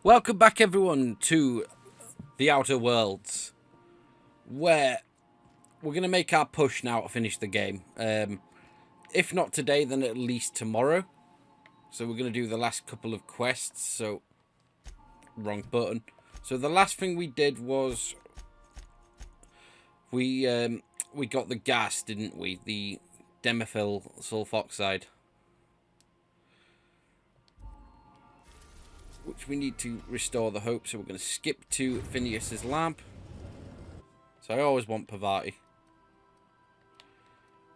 Welcome back, everyone, to the Outer Worlds, where we're going to make our push now to finish the game. If not today, then at least tomorrow. So we're going to do the last couple of quests. So, wrong button. So the last thing we did was we got the gas, didn't we? The demethyl sulfoxide, which we need to restore the hope. So we're going to skip to Phineas's lamp. So I always want Pavati,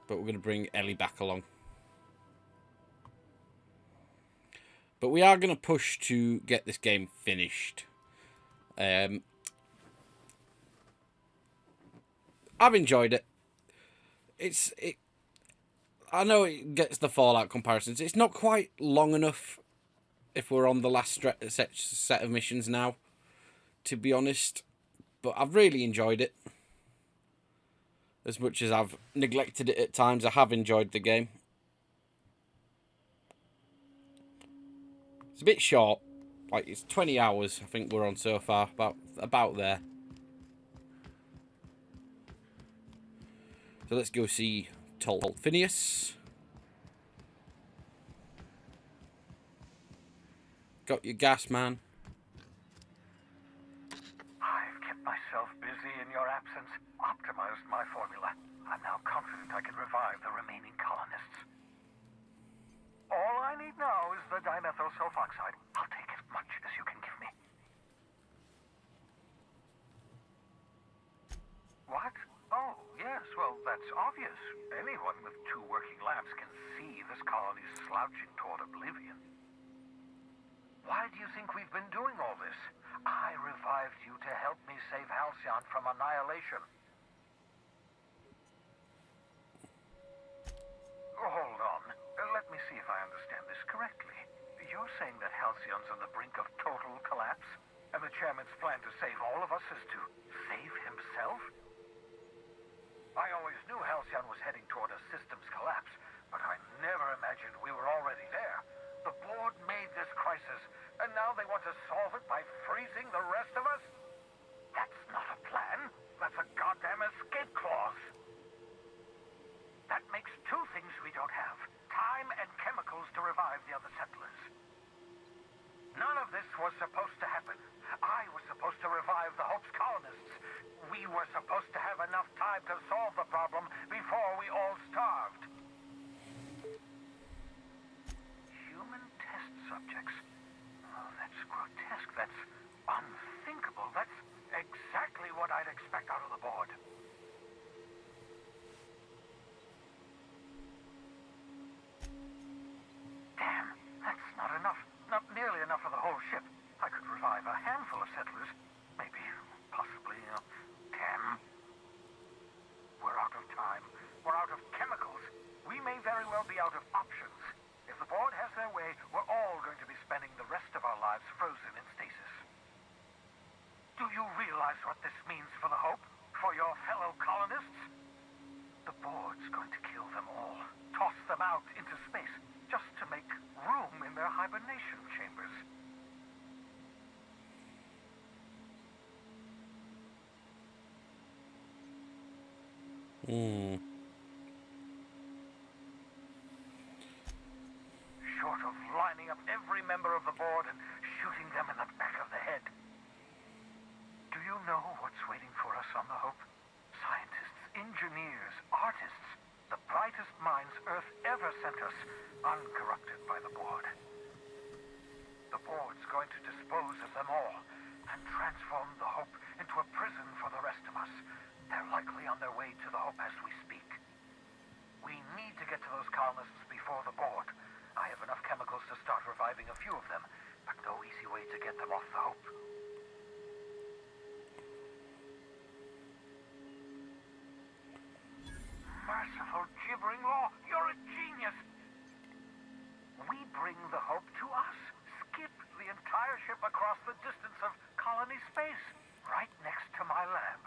but we're going to bring Ellie back along. But we are going to push to get this game finished. I've enjoyed it. I know it gets the Fallout comparisons. It's not quite long enough if we're on the last set of missions now, to be honest. But I've really enjoyed it. As much as I've neglected it at times, I have enjoyed the game. It's a bit short. Like, it's 20 hours, I think we're on so far. About there. So let's go see Phineas. Got your gas, man. I've kept myself busy in your absence, optimized my formula. I'm now confident I can revive the remaining colonists. All I need now is the dimethyl sulfoxide. I'll take as much as you can give me. What? Oh, yes, well, that's obvious. Anyone with two working labs can see this colony's slouching toward oblivion. Why do you think we've been doing all this? I revived you to help me save Halcyon from annihilation. Hold on. Let me see if I understand this correctly. You're saying that Halcyon's on the brink of total collapse? And the chairman's plan to save all of us is to save himself? I always knew Halcyon was heading toward a systems collapse, but I never imagined we were already there. The board made this crisis, and now they want to solve it by freezing the rest of us? That's not a plan. That's a goddamn escape clause. That makes two things we don't have: time and chemicals to revive the other settlers. None of this was supposed to happen. I was supposed to revive the Hope's colonists. We were supposed to have enough time to solve the problem before we all starved. Human test subjects. Oh, that's grotesque. That's unthinkable. That's exactly what I'd expect out of the board. Damn, that's not enough. Not nearly enough for the whole ship. I could revive a handful of settlers. Maybe, possibly, 10. We're out of time. We're out of chemicals. We may very well be out of options. If the board has their way, we're all going to be spending the rest of our lives frozen in stasis. Do you realize what this means for the Hope? For your fellow colonists? The board's going to kill them all. Toss them out into space, just to make room in their hibernation chambers. Short of lining up every member of the board and shooting them in the back of the head. Do you know what's waiting for us on the Hope? Scientists, engineers, artists, the brightest minds Earth ever sent us, uncorrupted by the board. The board's going to dispose of them all and transform the Hope into a prison for the rest of us. They're likely on their way to the Hope as we speak. We need to get to those colonists before the board. I have enough chemicals to start reviving a few of them, but no easy way to get them off the Hope. Merciful gibbering law, you're a genius! We bring the Hope to us. Skip the entire ship across the distance of colony space, right next to my lab.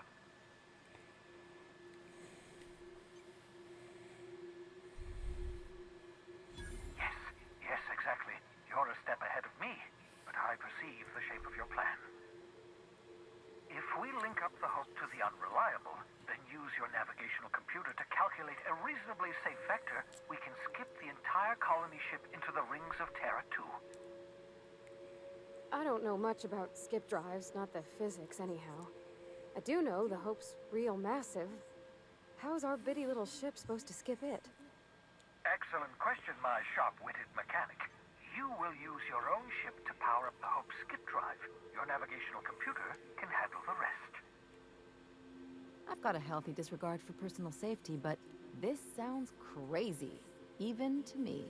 Yes, exactly. You're a step ahead of me, but I perceive the shape of we link up the Hope to the Unreliable, then use your navigational computer to calculate a reasonably safe vector, we can skip the entire colony ship into the rings of Terra 2. I don't know much about skip drives, not the physics anyhow. I do know the Hope's real massive. How's our bitty little ship supposed to skip it? Excellent question, my sharp-witted mechanic. You will use your own ship to power up the Hope's skip drive. Your navigational computer can handle the rest. I've got a healthy disregard for personal safety, but this sounds crazy, even to me.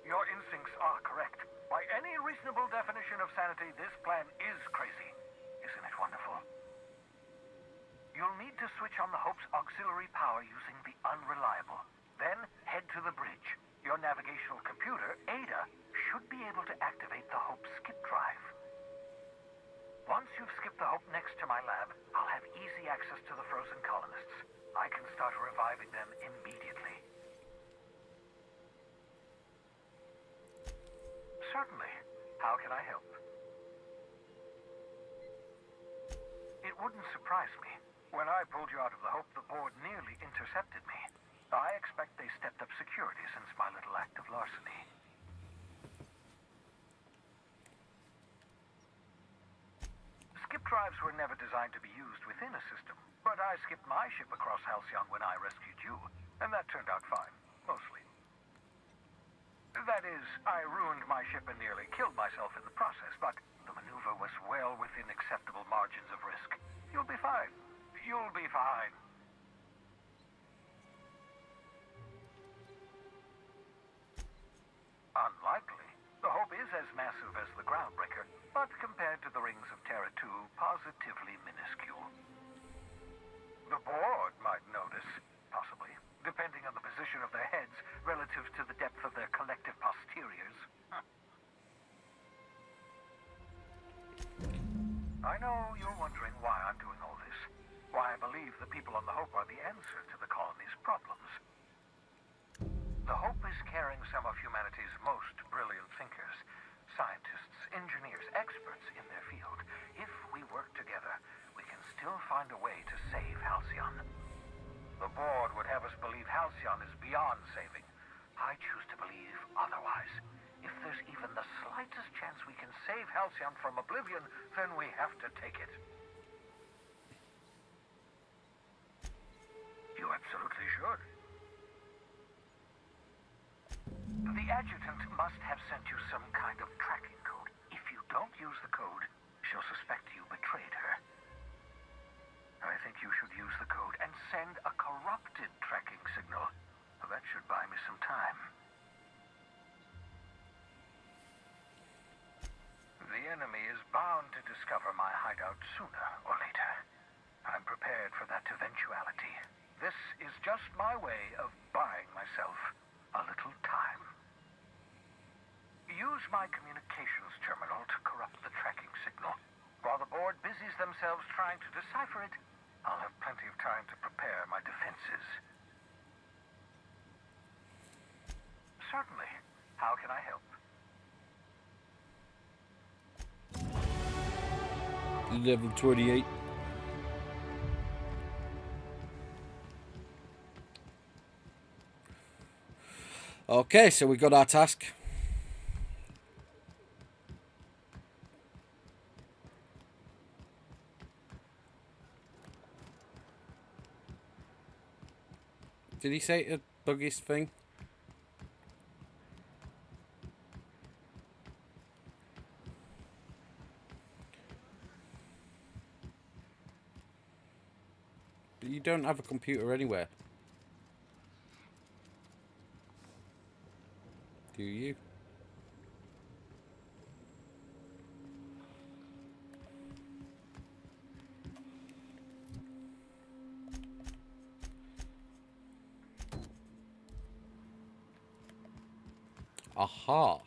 Your instincts are correct. By any reasonable definition of sanity, this plan is crazy. Isn't it wonderful? You'll need to switch on the Hope's auxiliary power using the Unreliable. Then head to the bridge. Your navigational computer, Ada, should be able to activate the Hope skip drive. Once you've skipped the Hope next to my lab, I'll have easy access to the frozen colonists. I can start reviving them immediately. Certainly. How can I help? It wouldn't surprise me. When I pulled you out of the Hope, the board nearly intercepted me. I expect they stepped up security since my little act of larceny. Skip drives were never designed to be used within a system, but I skipped my ship across Halcyon when I rescued you, and that turned out fine, mostly. That is, I ruined my ship and nearly killed myself in the process, but the maneuver was well within acceptable margins of risk. You'll be fine. You'll be fine. Unlikely. The Hope is as massive as the Groundbreaker, but compared to the rings of Terra 2, positively minuscule. The board might notice, possibly, depending on the position of their heads relative to the depth of their collective posteriors. I know you're wondering why I'm doing all this. Why I believe the people on the Hope are the answer to the colony's problems. The Hope is carrying some of humanity's most brilliant thinkers, scientists, engineers, experts in their field. If we work together, we can still find a way to save Halcyon. The board would have us believe Halcyon is beyond saving. I choose to believe otherwise. If there's even the slightest chance we can save Halcyon from oblivion, then we have to take it. You absolutely should. The adjutant must have sent you some kind of tracking code. If you don't use the code, she'll suspect you betrayed her. I think you should use the code and send a corrupted tracking signal. That should buy me some time. The enemy is bound to discover my hideout sooner or later. I'm prepared for that eventuality. This is just my way of buying myself a little time. Use my communications terminal to corrupt the tracking signal. While the board busies themselves trying to decipher it, I'll have plenty of time to prepare my defenses. Certainly. How can I help? Level 28. Okay, so we got our task. Did he say a buggiest thing? But you don't have a computer anywhere. Do you? Aha.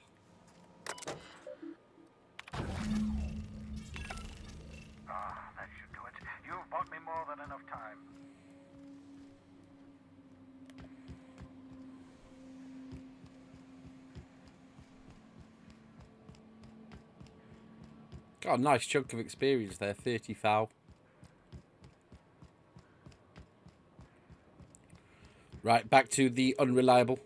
That should do it. You've bought me more than enough time. Got a nice chunk of experience there, 30 thou. Right, back to the unreliable.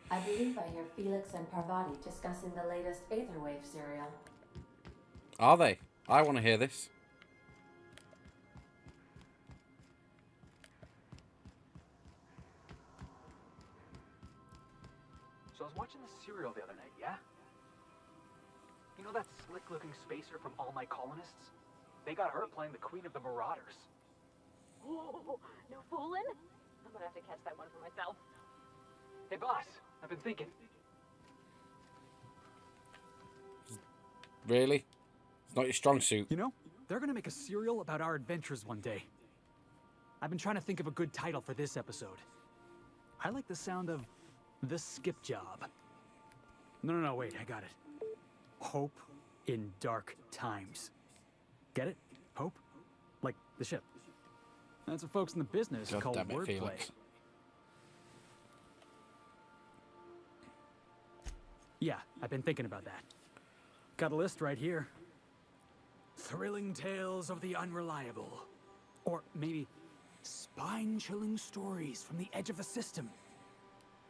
I believe I hear Felix and Parvati discussing the latest Aetherwave serial. Are they? I want to hear this. So I was watching the serial the other night, yeah? You know that slick-looking spacer from All My Colonists? They got her playing the Queen of the Marauders. Oh, no fooling? I'm gonna have to catch that one for myself. Hey, boss, I've been thinking. Really? It's not your strong suit. You know, they're gonna make a serial about our adventures one day. I've been trying to think of a good title for this episode. I like the sound of The Skip Job. No, wait, I got it. Hope in Dark Times. Get it? Hope? Like the ship. That's what folks in the business God call damn it, wordplay. Felix. Yeah, I've been thinking about that. Got a list right here. Thrilling tales of the unreliable. Or maybe spine-chilling stories from the edge of the system.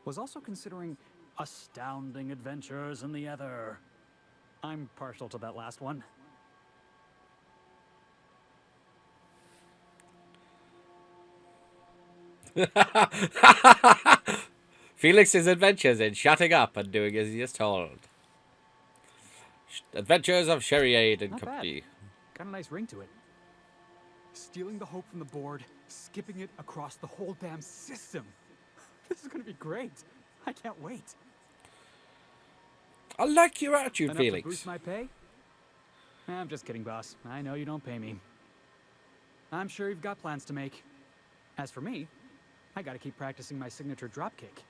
Was also considering astounding adventures in the ether. I'm partial to that last one. Felix's adventures in shutting up and doing as he is told. Adventures of Sherry-Aid and Not bad. Company. Got a nice ring to it. Stealing the hope from the board, skipping it across the whole damn system. This is gonna be great. I can't wait. I like your attitude, Enough to Felix. boost my pay? I'm just kidding, boss. I know you don't pay me. I'm sure you've got plans to make. As for me, I gotta keep practicing my signature dropkick.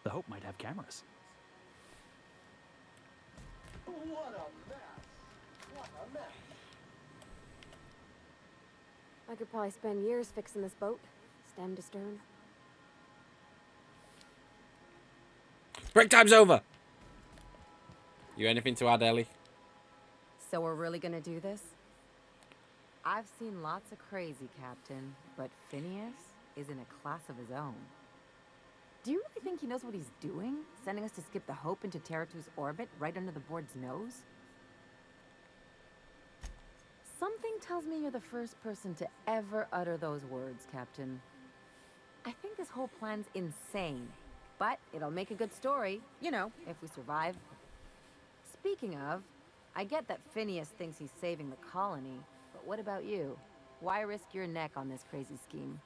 The Hope might have cameras. I could probably spend years fixing this boat, stem to stern. Break time's over. You anything to add, Ellie? So we're really gonna do this? I've seen lots of crazy, Captain, but Phineas is in a class of his own. Do you really think he knows what he's doing? Sending us to skip the Hope into Terratu's orbit right under the board's nose? Something tells me you're the first person to ever utter those words, Captain. I think this whole plan's insane, but it'll make a good story, you know, if we survive. Speaking of, I get that Phineas thinks he's saving the colony, but what about you? Why risk your neck on this crazy scheme?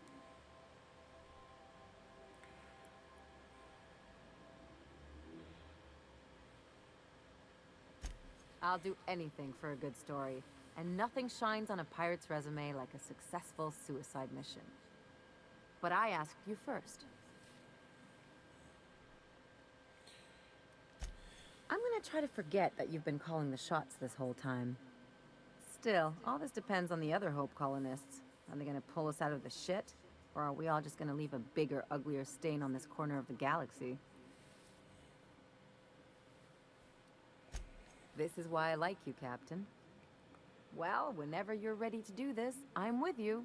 I'll do anything for a good story, and nothing shines on a pirate's resume like a successful suicide mission. But I asked you first. I'm gonna try to forget that you've been calling the shots this whole time. Still, all this depends on the other Hope Colonists. Are they gonna pull us out of the shit? Or are we all just gonna leave a bigger, uglier stain on this corner of the galaxy? This is why I like you, Captain. Well, whenever you're ready to do this, I'm with you.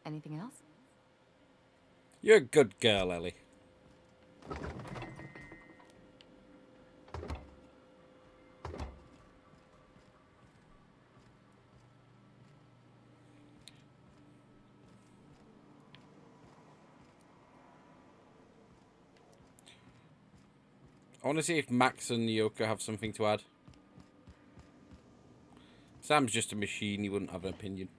Anything else? You're a good girl, Ellie. I want to see if Max and Yoko have something to add. Sam's just a machine, he wouldn't have an opinion.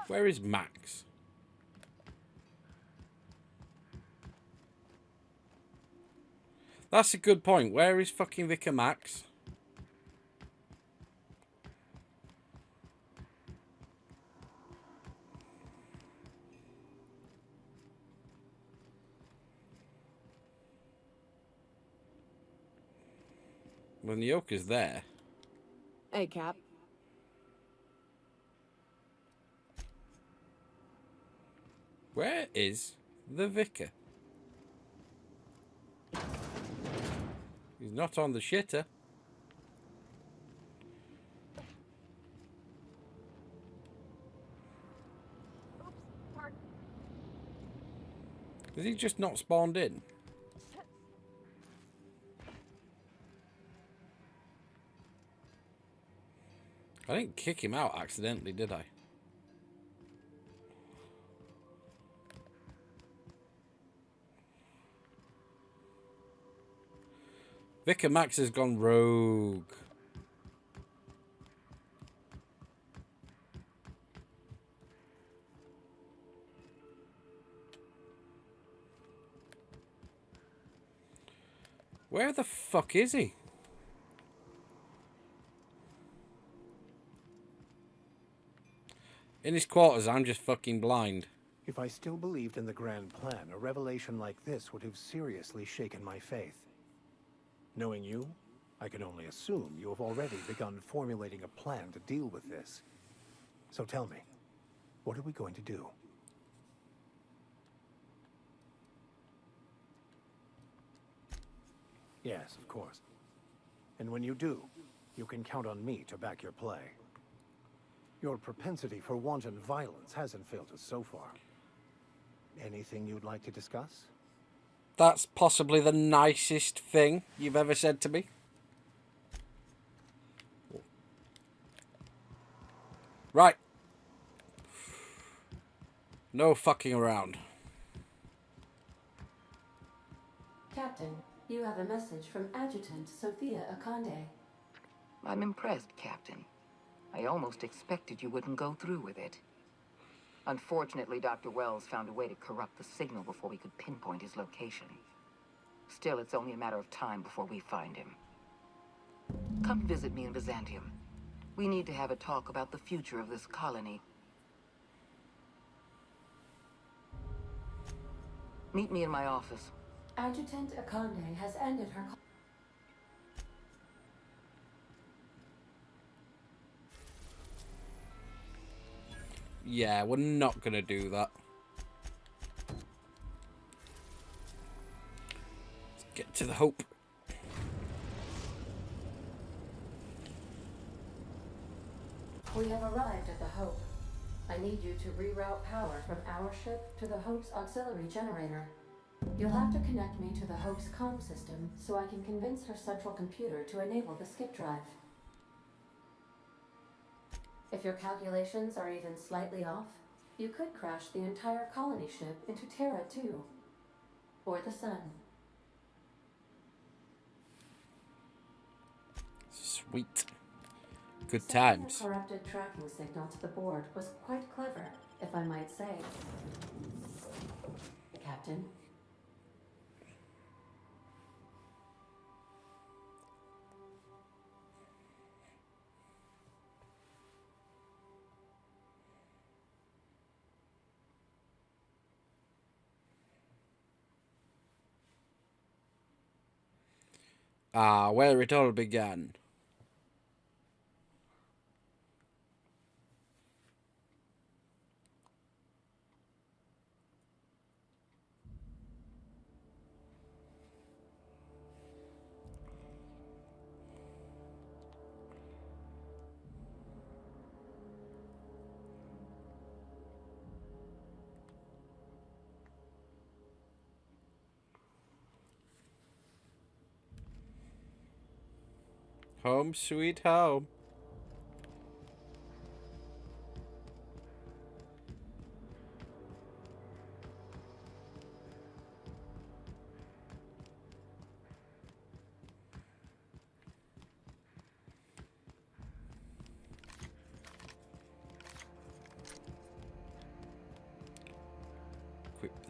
Where is Max? That's a good point. Where is fucking Vicar Max? When the Yoke is there. Hey, Cap. Where is the Vicar? He's not on the shitter. Has he just not spawned in? I didn't kick him out accidentally, did I? Vicar Max has gone rogue. Where the fuck is he? In his quarters, I'm just fucking blind. If I still believed in the grand plan, a revelation like this would have seriously shaken my faith. Knowing you, I can only assume you have already begun formulating a plan to deal with this. So tell me, what are we going to do? Yes, of course. And when you do, you can count on me to back your play. Your propensity for wanton violence hasn't failed us so far. Anything you'd like to discuss? That's possibly the nicest thing you've ever said to me. Right. No fucking around. Captain, you have a message from Adjutant Sophia Akande. I'm impressed, Captain. I almost expected you wouldn't go through with it. Unfortunately, Dr. Wells found a way to corrupt the signal before we could pinpoint his location. Still, it's only a matter of time before we find him. Come visit me in Byzantium. We need to have a talk about the future of this colony. Meet me in my office. Adjutant Akande has ended her Yeah, we're not gonna do that. Let's get to the Hope. We have arrived at the Hope. I need you to reroute power from our ship to the Hope's auxiliary generator. You'll have to connect me to the Hope's comm system so I can convince her central computer to enable the skip drive. If your calculations are even slightly off, you could crash the entire colony ship into Terra 2. Or the sun. Sweet. Good Sending times. a corrupted tracking signal to the board was quite clever, if I might say. Captain. Ah, where it all began. Home sweet home.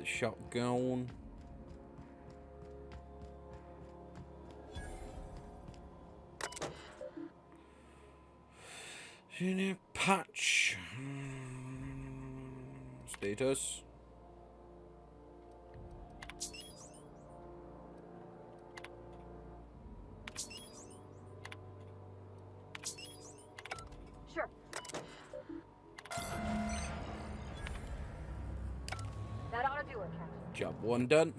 shotgun. Unit patch. Status. Sure. That ought to do it, Captain. Job 1 done.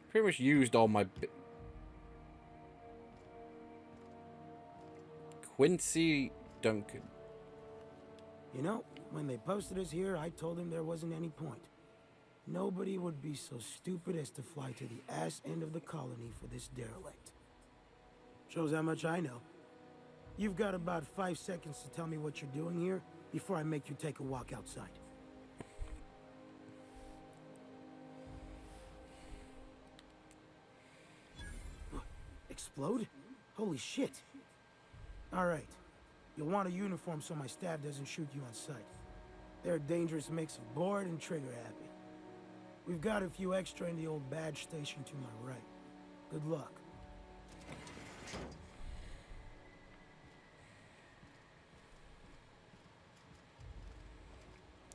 Pretty much used all my Quincy Duncan. You know, when they posted us here, I told them there wasn't any point. Nobody would be so stupid as to fly to the ass end of the colony for this derelict. Shows how much I know. You've got about 5 seconds to tell me what you're doing here before I make you take a walk outside. Explode? Holy shit. All right. You'll want a uniform so my staff doesn't shoot you on sight. They're a dangerous mix of bored and trigger happy. We've got a few extra in the old badge station to my right. Good luck.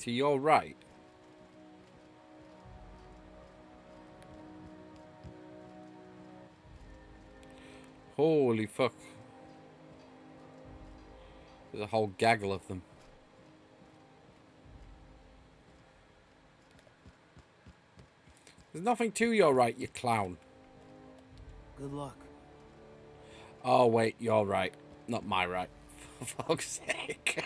To your right. Holy fuck. There's a whole gaggle of them. There's nothing to your right, you clown. Good luck. Oh, wait, you're right. Not my right. For fuck's sake.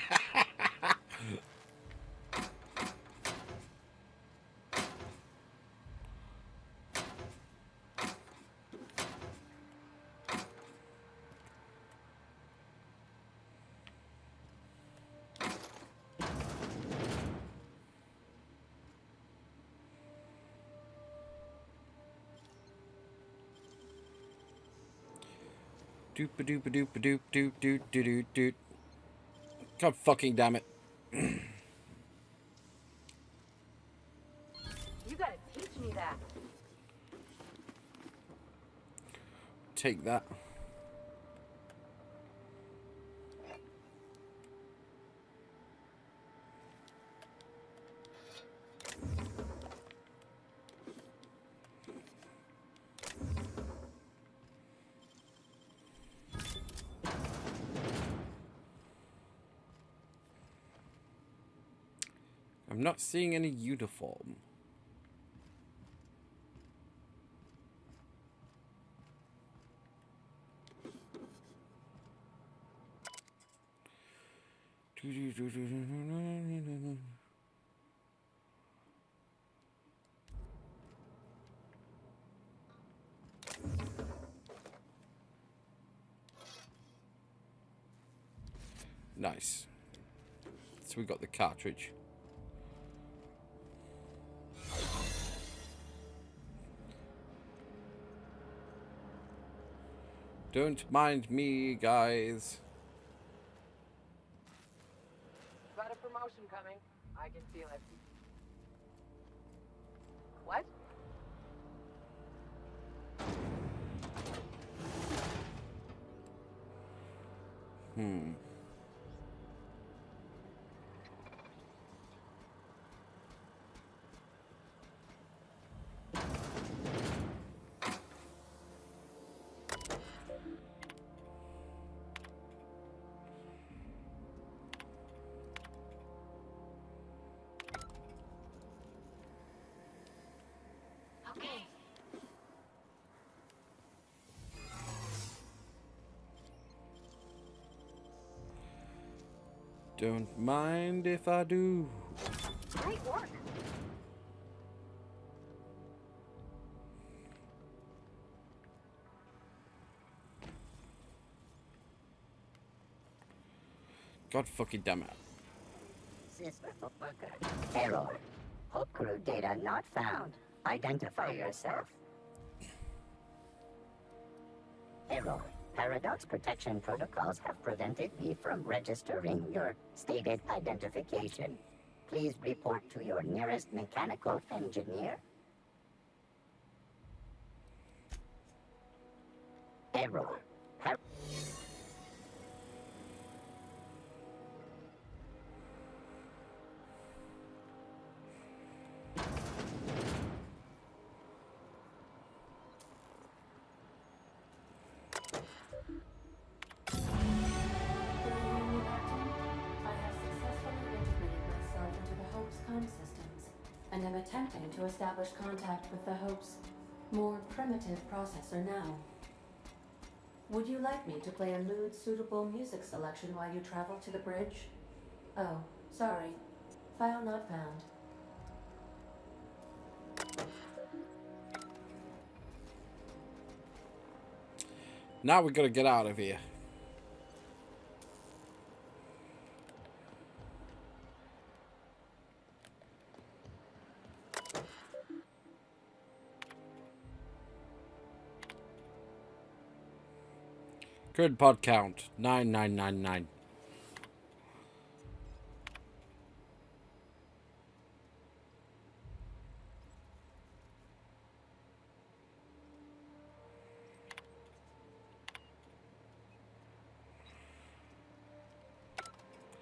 Doop-a-doop-a-doop-a-doop-doop-doop-doop-doop. God fucking damn it. You gotta teach me that. Take that. I'm not seeing any uniform. Nice. So we got the cartridge. Don't mind me, guys. Got a promotion coming. I can feel it. What? Okay. Don't mind if I do. Great work. God fucking damn it. System worker. Error. Hope crew data not found. Identify yourself. Error. Paradox protection protocols have prevented me from registering your stated identification. Please report to your nearest mechanical engineer. Error. And am attempting to establish contact with the Hope's more primitive processor now. Would you like me to play a mood-suitable music selection while you travel to the bridge? Oh, sorry. File not found. Now we gotta get out of here. Good pod count, 9999.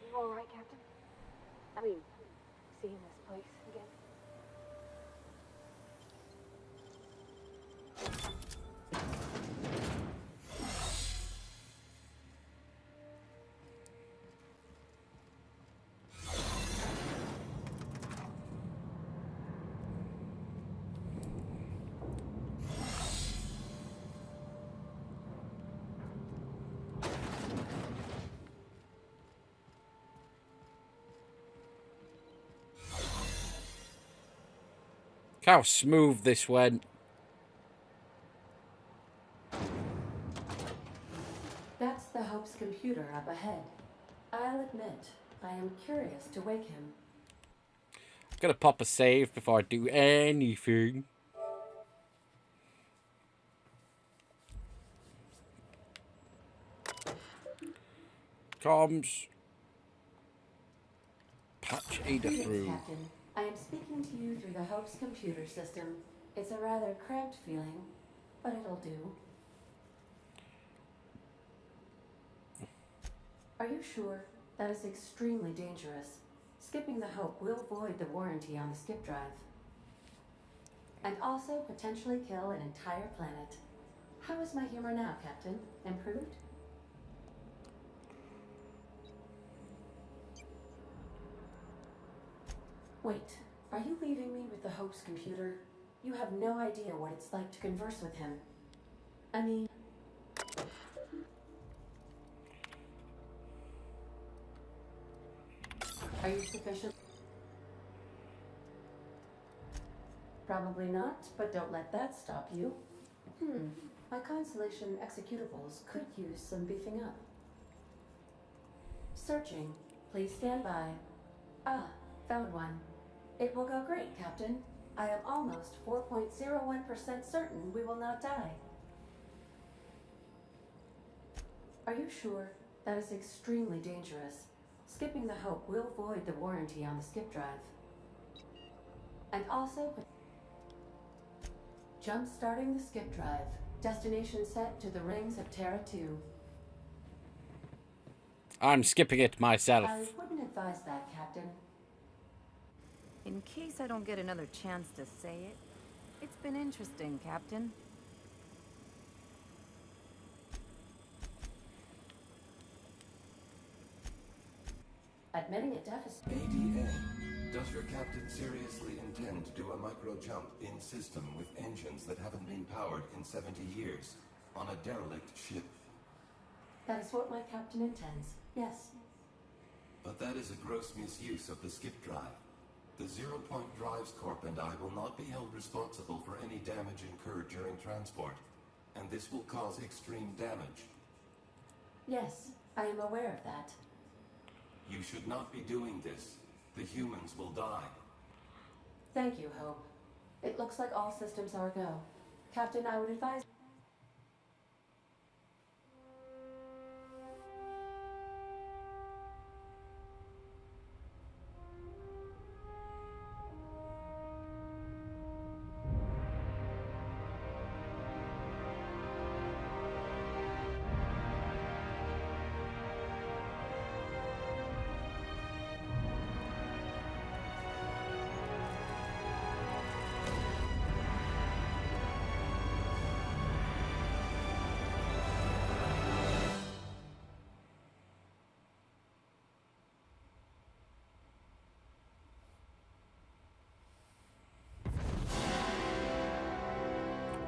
You all right, Captain? I mean, seeing this place again? How smooth this went. That's the Hope's computer up ahead. I'll admit, I am curious to wake him. Gotta pop a save before I do anything. Comms. Patch Ada Greetings, through. Captain. I am speaking to you through the Hope's computer system. It's a rather cramped feeling, but it'll do. Are you sure? That is extremely dangerous. Skipping the Hope will void the warranty on the skip drive. And also potentially kill an entire planet. How is my humor now, Captain? Improved? Wait, are you leaving me with the Hope's computer? You have no idea what it's like to converse with him. I mean... Are you sufficient? Probably not, but don't let that stop you. My Constellation executables could use some beefing up. Searching. Please stand by. Ah, found one. It will go great, Captain. I am almost 4.01% certain we will not die. Are you sure? That is extremely dangerous. Skipping the Hope will void the warranty on the skip drive. And also... Jump-starting the skip drive. Destination set to the rings of Terra 2. I'm skipping it myself. I wouldn't advise that, Captain. In case I don't get another chance to say it, it's been interesting, Captain. Admitting a deficit. ADA, does your captain seriously intend to do a micro-jump in system with engines that haven't been powered in 70 years on a derelict ship? That is what my captain intends, yes. But that is a gross misuse of the skip drive. The Zero Point Drives Corp and I will not be held responsible for any damage incurred during transport, and this will cause extreme damage. Yes, I am aware of that. You should not be doing this. The humans will die. Thank you, Hope. It looks like all systems are go. Captain, I would advise...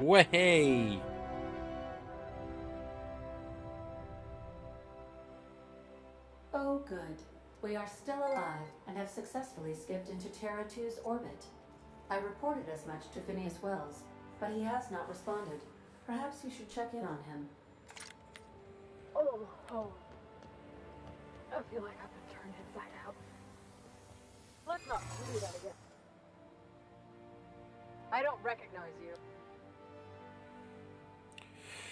Way! Oh, good. We are still alive and have successfully skipped into Terra 2's orbit. I reported as much to Phineas Wells, but he has not responded. Perhaps you should check in on him. Oh. I feel like I've been turned inside out. Let's not do that again. I don't recognize you.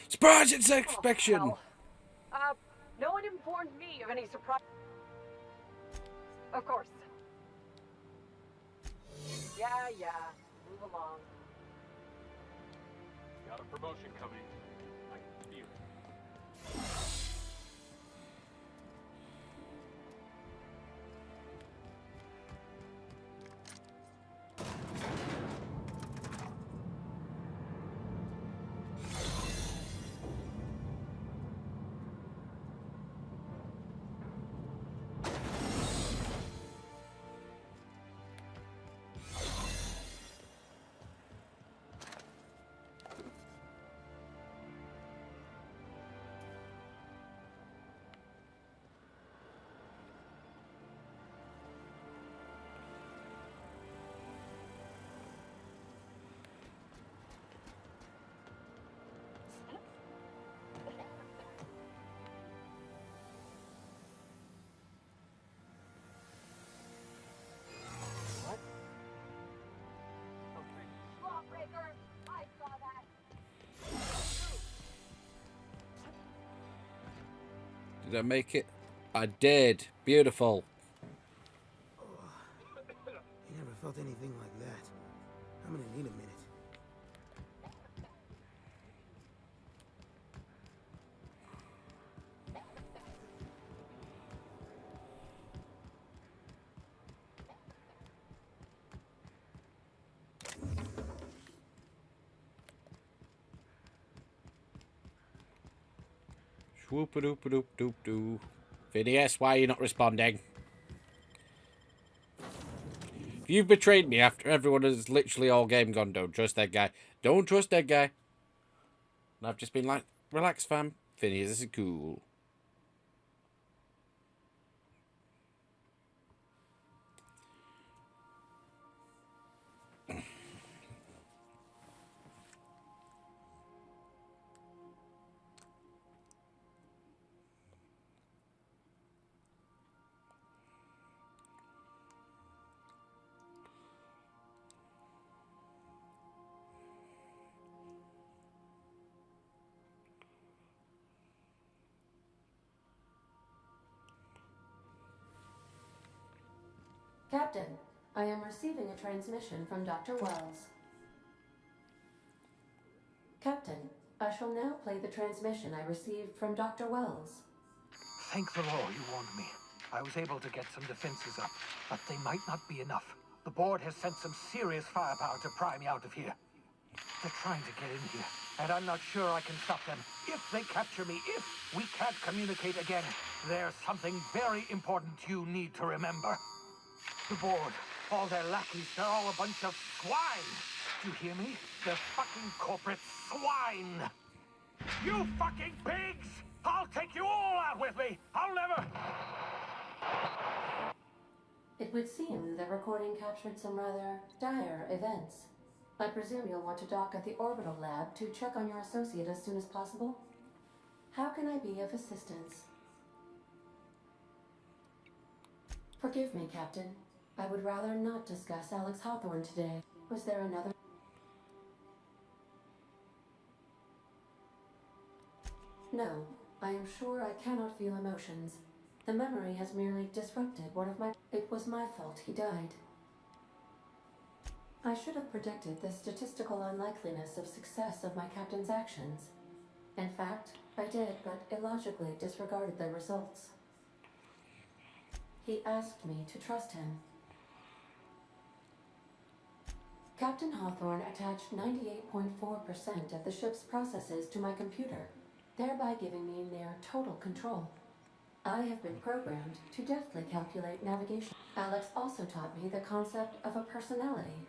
Surprise inspection! No one informed me of any surprise. Of course. Yeah. Move along. Got a promotion coming. I can feel it. Did I make it? I did. Beautiful. I never felt anything like that. I'm gonna need a minute. Swoop-a-doop-a-doop-doop-doo. Phineas, why are you not responding? If you've betrayed me after everyone has literally all game gone, don't trust that guy. Don't trust that guy. And I've just been like, relax, fam. Phineas, this is cool. Captain, I am receiving a transmission from Dr. Wells. Captain, I shall now play the transmission I received from Dr. Wells. Thank the law you warned me. I was able to get some defenses up, but they might not be enough. The board has sent some serious firepower to pry me out of here. They're trying to get in here, and I'm not sure I can stop them. If they capture me, if we can't communicate again, there's something very important you need to remember. The board, all their lackeys, they're all a bunch of swine. Do you hear me? They're fucking corporate swine. You fucking pigs! I'll take you all out with me! I'll never... It would seem the recording captured some rather dire events. I presume you'll want to dock at the orbital lab to check on your associate as soon as possible? How can I be of assistance? Forgive me, Captain. I would rather not discuss Alex Hawthorne today. Was there another? No, I am sure I cannot feel emotions. The memory has merely disrupted one of my... It was my fault he died. I should have predicted the statistical unlikeliness of success of my captain's actions. In fact, I did, but illogically disregarded the results. He asked me to trust him. Captain Hawthorne attached 98.4% of the ship's processes to my computer, thereby giving me near total control. I have been programmed to deftly calculate navigation. Alex also taught me the concept of a personality.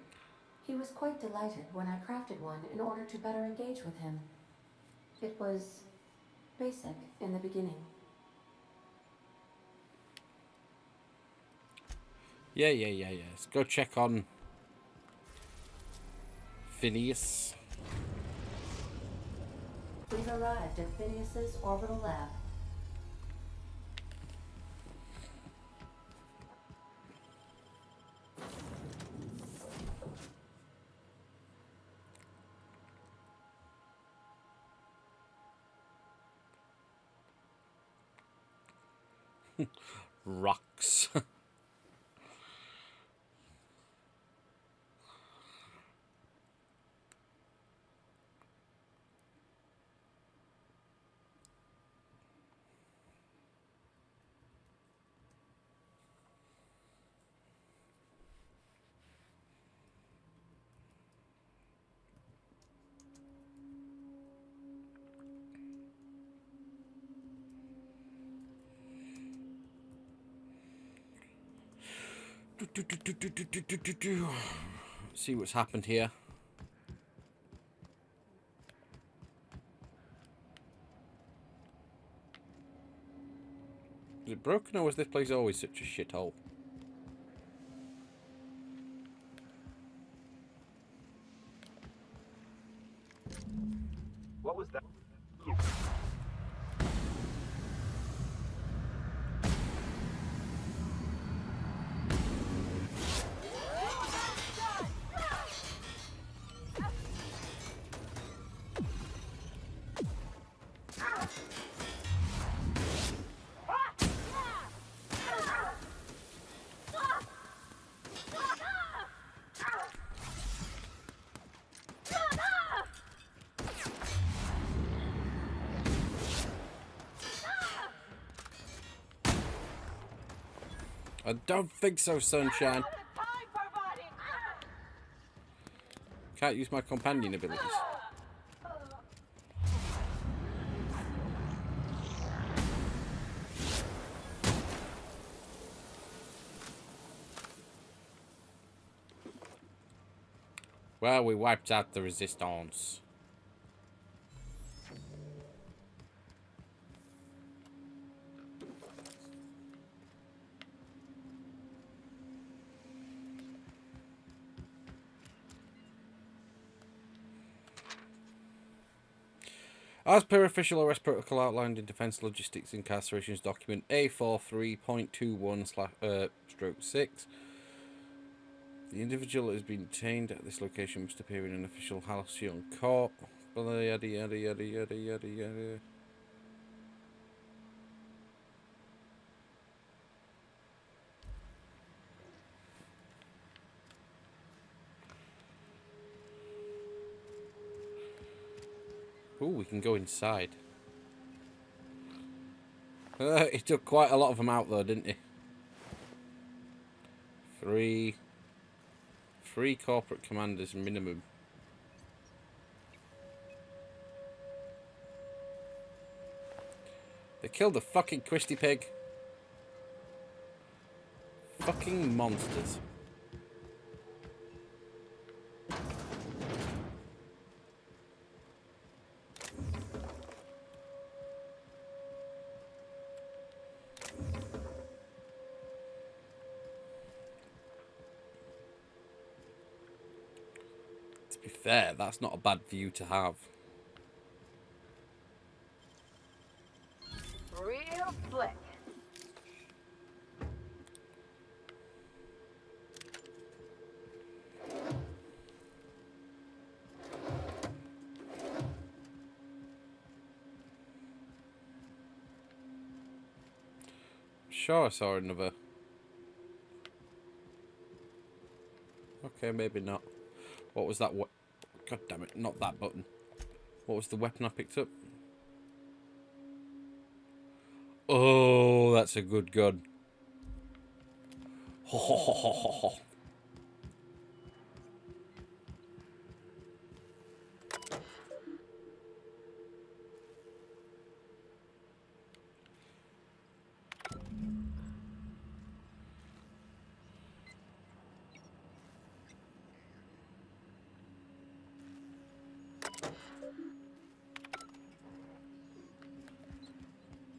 He was quite delighted when I crafted one in order to better engage with him. It was basic in the beginning. Yeah. Let's go check on Phineas. We've arrived at Phineas's orbital lab. Rocks. See what's happened here. Is it broken, or was this place always such a shithole? What was that? I don't think so, Sunshine. Can't use my companion abilities. Well, we wiped out the resistance. As per official arrest protocol outlined in Defence Logistics Incarcerations document A43.21/6, the individual that has been detained at this location must appear in an official halcyon court. Yada yada yada yada yada yada. Ooh, we can go inside. He took quite a lot of them out though, didn't he? Three corporate commanders minimum. They killed the fucking Christy pig. Fucking monsters. To be fair, that's not a bad view to have. Real slick. Sure, I saw another. Okay, maybe not. What was that? God damn it, not that button. What was the weapon I picked up? Oh, that's a good gun. Ho ho ho ho ho ho.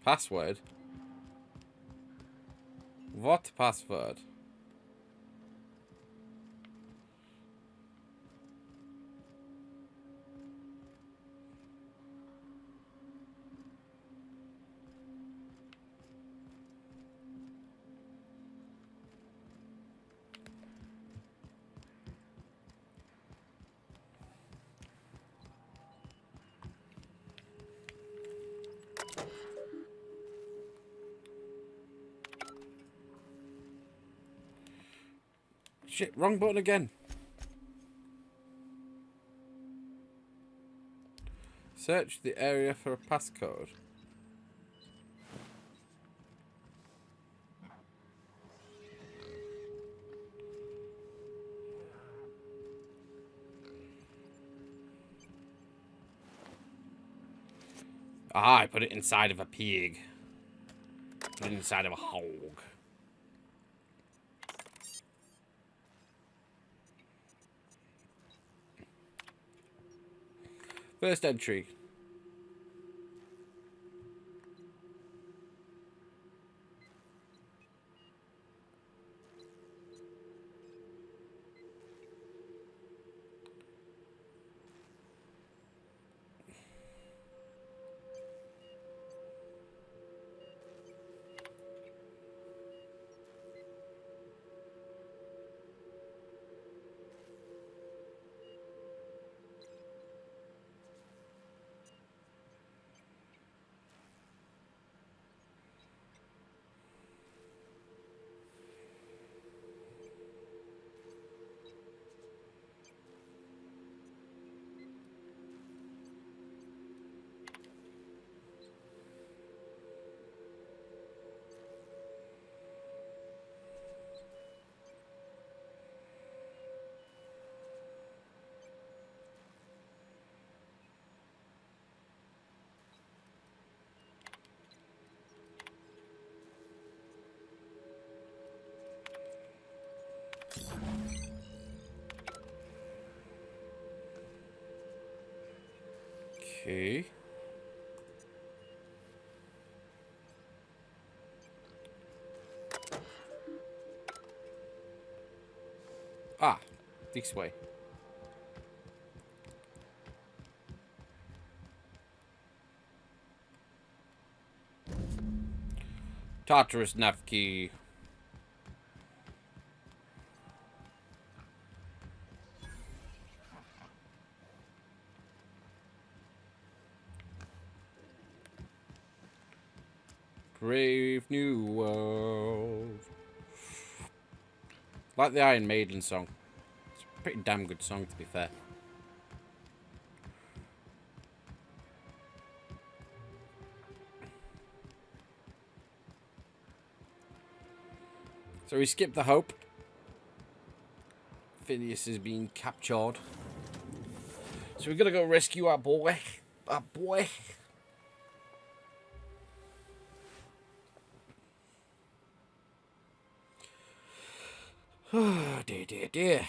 Password? What password? Shit, wrong button again. Search the area for a passcode. Ah, I put it inside of a pig. Put it inside of a hog. First entry. Okay. Ah, this way. Tartarus Navki. Brave New World. Like the Iron Maiden song. It's a pretty damn good song, to be fair. So we skipped the Hope. Phineas is being captured. So we're gonna go rescue our boy. Our boy. Oh, dear, dear, dear.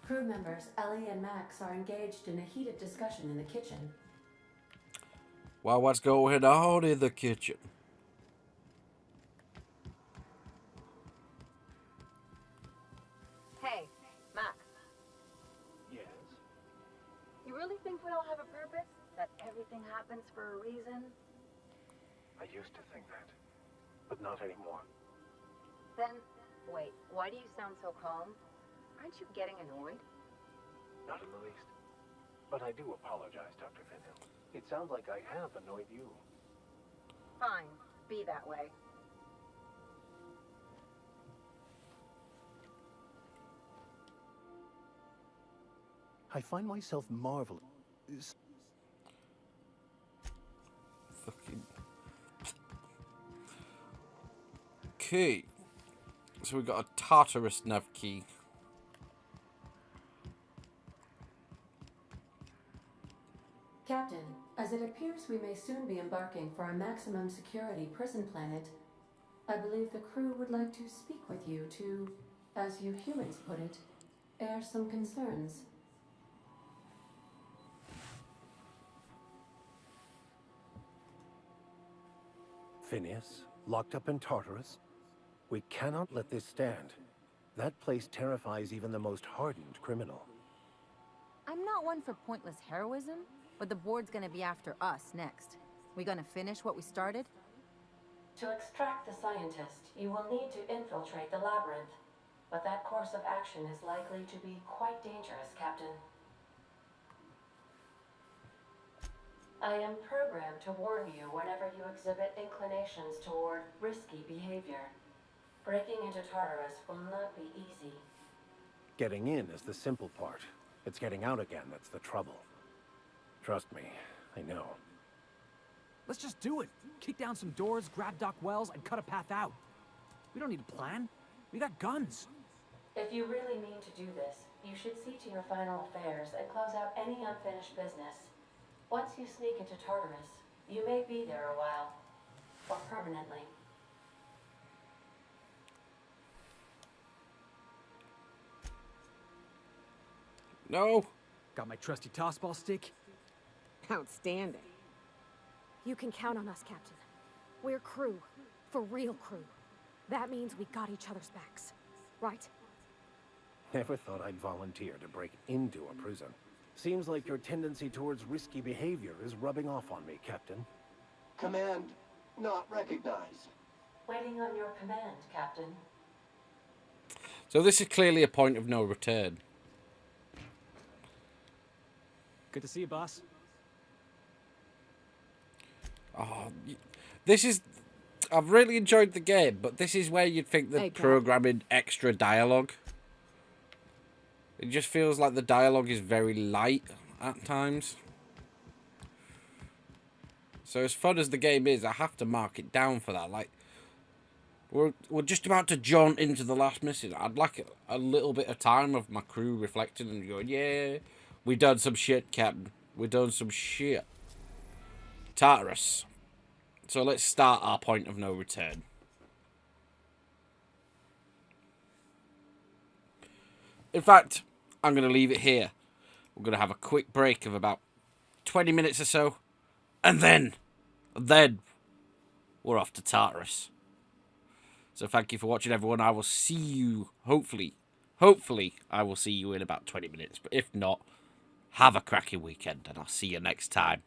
Crew members Ellie and Max are engaged in a heated discussion in the kitchen. Well, what's going on in the kitchen? Hey, Max. Yes? You really think we all have a purpose? That everything happens for a reason? I used to think that, but not anymore. Then, wait, why do you sound so calm? Aren't you getting annoyed? Not in the least. But I do apologize, Dr. Phineas. It sounds like I have annoyed you. Fine, be that way. I find myself marveling. Fucking. Okay. So we've got a Tartarus nav key. Captain, as it appears we may soon be embarking for a maximum security prison planet, I believe the crew would like to speak with you to, as you humans put it, air some concerns. Phineas, locked up in Tartarus? We cannot let this stand. That place terrifies even the most hardened criminal. I'm not one for pointless heroism, but the board's gonna be after us next. We gonna finish what we started? To extract the scientist, you will need to infiltrate the labyrinth. But that course of action is likely to be quite dangerous, Captain. I am programmed to warn you whenever you exhibit inclinations toward risky behavior. Breaking into Tartarus will not be easy. Getting in is the simple part. It's getting out again that's the trouble. Trust me, I know. Let's just do it. Kick down some doors, grab Doc Wells, and cut a path out. We don't need a plan. We got guns. If you really mean to do this, you should see to your final affairs and close out any unfinished business. Once you sneak into Tartarus, you may be there a while. Or permanently. No. Got my trusty tossball stick. Outstanding. You can count on us, Captain. We're crew. For real crew. That means we got each other's backs. Right? Never thought I'd volunteer to break into a prison. Seems like your tendency towards risky behavior is rubbing off on me, Captain. Command not recognized. Waiting on your command, Captain. So this is clearly a point of no return. Good to see you, boss. Oh, this is... I've really enjoyed the game, but this is where you'd think they're programming extra dialogue. It just feels like the dialogue is very light at times. So as fun as the game is, I have to mark it down for that. Like, we're just about to jaunt into the last mission. I'd like a little bit of time of my crew reflecting and going, yeah, we done some shit, Captain. We done some shit. Tartarus. So let's start our point of no return. In fact, I'm going to leave it here. We're going to have a quick break of about 20 minutes or so. And then we're off to Tartarus. So thank you for watching, everyone. I will see you, hopefully, I will see you in about 20 minutes. But if not, have a cracking weekend, and I'll see you next time.